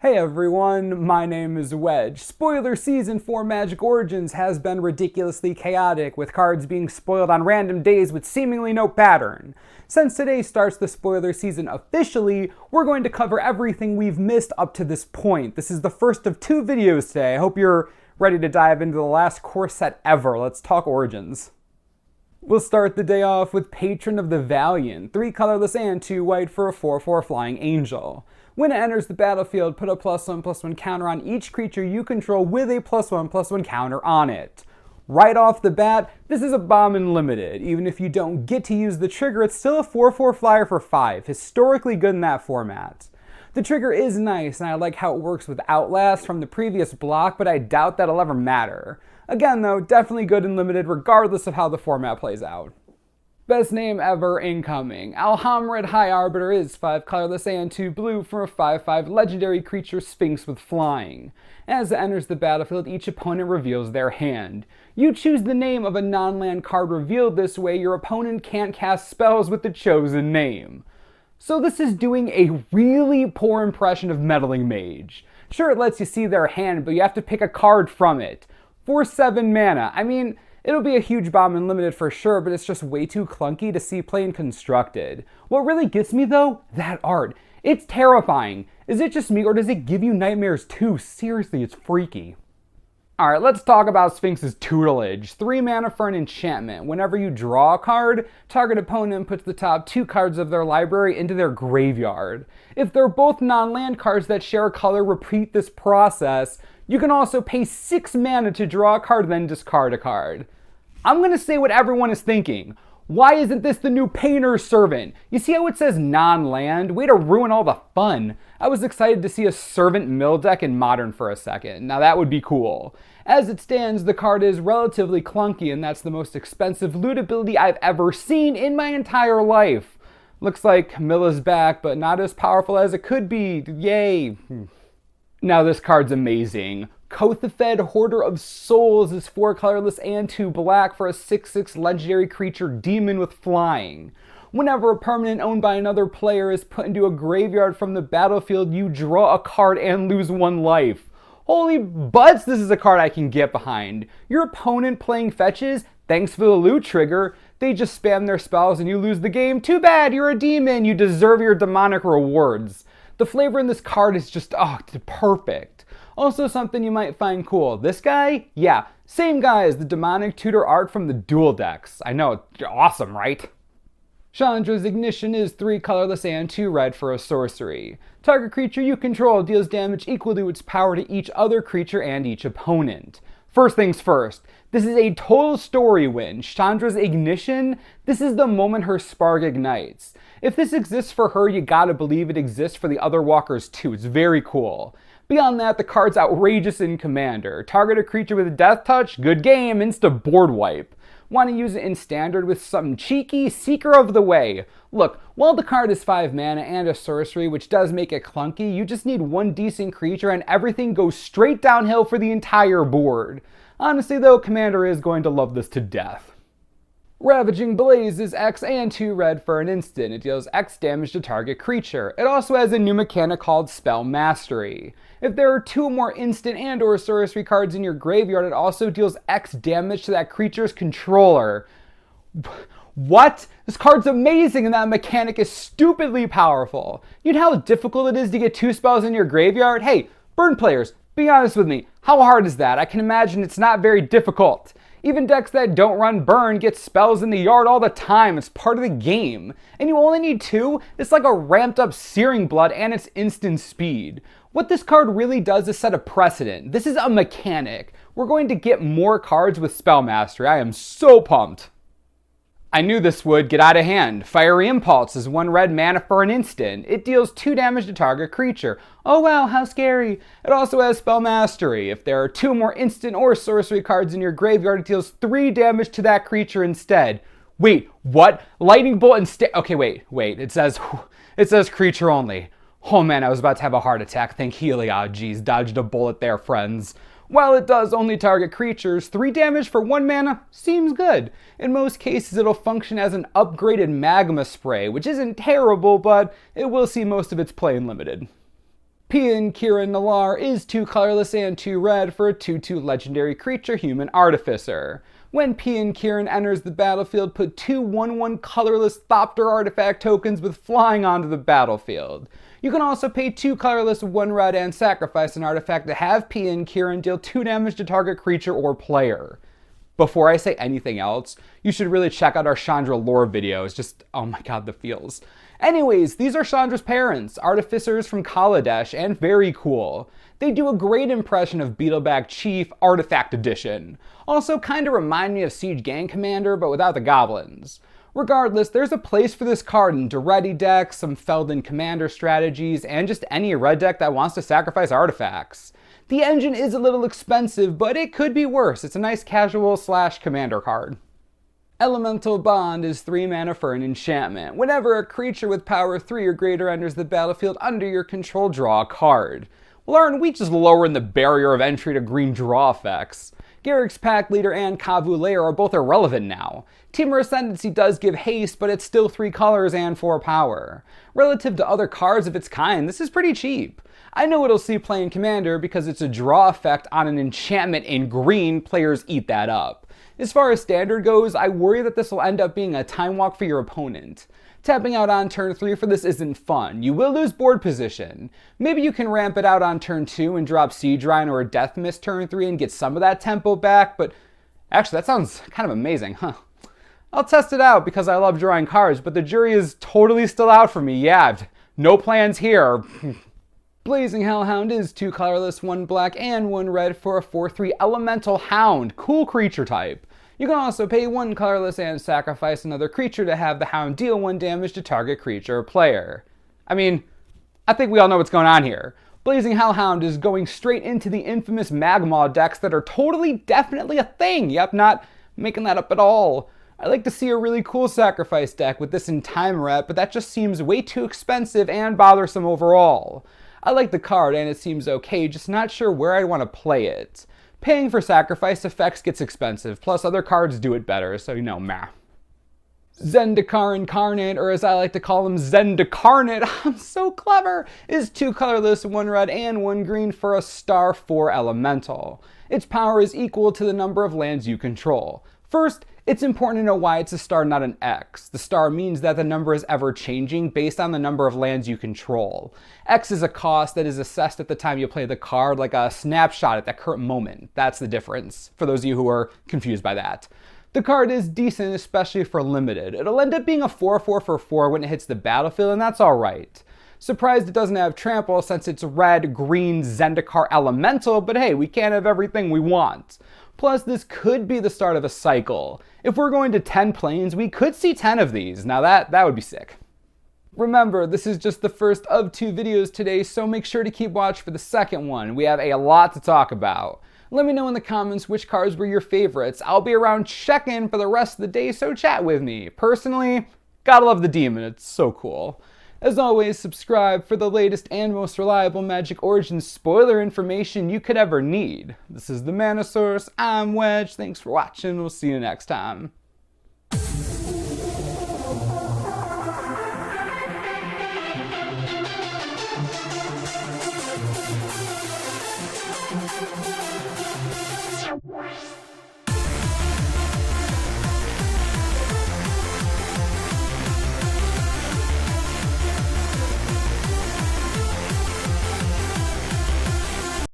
Hey everyone, my name is Wedge. Spoiler season for Magic Origins has been ridiculously chaotic, with cards being spoiled on random days with seemingly no pattern. Since today starts the spoiler season officially, we're going to cover everything we've missed up to this point. This is the first of 2 videos today. I hope you're ready to dive into the last core set ever. Let's talk Origins. We'll start the day off with Patron of the Valiant, 3 colorless and 2 white for a 4/4 flying angel. When it enters the battlefield, put a +1/+1 counter on each creature you control with a +1/+1 counter on it. Right off the bat, this is a bomb in limited. Even if you don't get to use the trigger, it's still a 4/4 flyer for 5, historically good in that format. The trigger is nice, and I like how it works with Outlast from the previous block, but I doubt that'll ever matter. Again though, definitely good in limited regardless of how the format plays out. Best name ever incoming. Alhamrid High Arbiter is 5 colorless and 2 blue for a 5/5 legendary creature Sphinx with flying. As it enters the battlefield, each opponent reveals their hand. You choose the name of a non-land card revealed this way. Your opponent can't cast spells with the chosen name. So this is doing a really poor impression of Meddling Mage. Sure, it lets you see their hand, but you have to pick a card from it. For 7 mana. I mean, it'll be a huge bomb in limited for sure, but it's just way too clunky to see plain constructed. What really gets me though? That art. It's terrifying. Is it just me or does it give you nightmares too? Seriously, it's freaky. Alright, let's talk about Sphinx's tutelage. 3 mana for an enchantment. Whenever you draw a card, target opponent puts the top 2 cards of their library into their graveyard. If they're both non-land cards that share a color, repeat this process. You can also pay 6 mana to draw a card, then discard a card. I'm gonna say what everyone is thinking. Why isn't this the new Painter's Servant? You see how it says non-land? Way to ruin all the fun. I was excited to see a Servant mill deck in Modern for a second. Now that would be cool. As it stands, the card is relatively clunky, and that's the most expensive loot ability I've ever seen in my entire life. Looks like Camilla's back, but not as powerful as it could be. Yay. Now this card's amazing. Kothafed Hoarder of Souls is 4 colorless and 2 black for a 6/6 legendary creature demon with flying. Whenever a permanent owned by another player is put into a graveyard from the battlefield, you draw a card and lose 1 life. Holy butts, this is a card I can get behind. Your opponent playing fetches, thanks for the loot trigger. They just spam their spells and you lose the game. Too bad, you're a demon. You deserve your demonic rewards. The flavor in this card is just, perfect. Also something you might find cool. This guy? Yeah, same guy as the demonic tutor art from the dual decks. I know, awesome, right? Chandras Ignition is 3 colorless and 2 red for a sorcery. Target creature you control deals damage equal to its power to each other creature and each opponent. First things first, this is a total story win. Chandras Ignition, this is the moment her spark ignites. If this exists for her, you gotta believe it exists for the other walkers too. It's very cool. Beyond that, the card's outrageous in Commander. Target a creature with a death touch, good game, insta board wipe. Want to use it in Standard with something cheeky? Seeker of the Way. Look, while the card is 5 mana and a sorcery, which does make it clunky, you just need 1 decent creature and everything goes straight downhill for the entire board. Honestly though, Commander is going to love this to death. Ravaging Blaze is X and 2 red for an instant. It deals X damage to target creature. It also has a new mechanic called Spell Mastery. If there are 2 or more instant and or sorcery cards in your graveyard, it also deals X damage to that creature's controller. What? This card's amazing and that mechanic is stupidly powerful. You know how difficult it is to get 2 spells in your graveyard? Hey, Burn players, be honest with me. How hard is that? I can imagine it's not very difficult. Even decks that don't run burn get spells in the yard all the time. It's part of the game. And you only need 2? It's like a ramped up Searing Blood and it's instant speed. What this card really does is set a precedent. This is a mechanic. We're going to get more cards with Spell Mastery. I am so pumped. I knew this would get out of hand. Fiery Impulse is 1 red mana for an instant. It deals 2 damage to target creature. Oh wow, how scary. It also has Spell Mastery. If there are 2 more instant or sorcery cards in your graveyard, it deals 3 damage to that creature instead. Wait, what? Lightning Bolt instead? Okay, wait. It says creature only. Oh man, I was about to have a heart attack. Thank Heliod. Geez, dodged a bullet there, friends. While it does only target creatures, 3 damage for 1 mana seems good. In most cases, it'll function as an upgraded Magma Spray, which isn't terrible, but it will see most of its play in limited. Kirin Noir is 2 colorless and 2 red for a 2/2 legendary creature human artificer. When Kirin enters the battlefield, put 2 1/1 colorless Thopter artifact tokens with flying onto the battlefield. You can also pay 2 colorless 1 red and sacrifice an artifact to have Kirin deal 2 damage to target creature or player. Before I say anything else, you should really check out our Chandra lore videos. Just, oh my god, the feels. Anyways, these are Chandra's parents, artificers from Kaladesh, and very cool. They do a great impression of Beetleback Chief Artifact Edition. Also kinda remind me of Siege Gang Commander, but without the goblins. Regardless, there's a place for this card in Duretti decks, some Felden Commander strategies, and just any red deck that wants to sacrifice artifacts. The engine is a little expensive, but it could be worse. It's a nice casual / commander card. Elemental Bond is 3 mana for an enchantment. Whenever a creature with power 3 or greater enters the battlefield under your control, draw a card. Well, aren't we just lowering the barrier of entry to green draw effects? Garrick's Pack Leader and Kavu Lair are both irrelevant now. Temur Ascendancy does give haste, but it's still 3 colors and 4 power. Relative to other cards of its kind, this is pretty cheap. I know it'll see play in Commander because it's a draw effect on an enchantment in green, players eat that up. As far as Standard goes, I worry that this will end up being a time walk for your opponent. Tapping out on turn 3 for this isn't fun. You will lose board position. Maybe you can ramp it out on turn 2 and drop Siege Rhine or a Death Mist turn 3 and get some of that tempo back, but actually that sounds kind of amazing, huh? I'll test it out because I love drawing cards, but the jury is totally still out for me. Yeah, no plans here. Blazing Hellhound is 2 colorless, 1 black, and 1 red for a 4/3 elemental hound. Cool creature type. You can also pay 1 colorless and sacrifice another creature to have the hound deal 1 damage to target creature or player. I mean, I think we all know what's going on here. Blazing Hellhound is going straight into the infamous Magmaw decks that are totally, definitely a thing. Yep, not making that up at all. I like to see a really cool sacrifice deck with this in Time Rat, but that just seems way too expensive and bothersome overall. I like the card and it seems okay, just not sure where I'd want to play it. Paying for sacrifice effects gets expensive, plus other cards do it better, so you know, meh. Zendikar Incarnate, or as I like to call him, Zendikarnate, I'm so clever, is 2 colorless, 1 red, and 1 green for a star 4 elemental. Its power is equal to the number of lands you control. First, it's important to know why it's a star, not an X. The star means that the number is ever changing based on the number of lands you control. X is a cost that is assessed at the time you play the card, like a snapshot at that current moment. That's the difference, for those of you who are confused by that. The card is decent, especially for limited. It'll end up being a 4/4 for 4 when it hits the battlefield, and that's alright. Surprised it doesn't have trample since it's red, green, Zendikar elemental, but hey, we can't have everything we want. Plus, this could be the start of a cycle. If we're going to 10 planes, we could see 10 of these. Now that would be sick. Remember, this is just the first of 2 videos today, so make sure to keep watch for the second one. We have a lot to talk about. Let me know in the comments which cards were your favorites. I'll be around checking for the rest of the day, so chat with me. Personally, gotta love the demon, it's so cool. As always, subscribe for the latest and most reliable Magic Origins spoiler information you could ever need. This is the Mana Source, I'm Wedge, thanks for watching, we'll see you next time.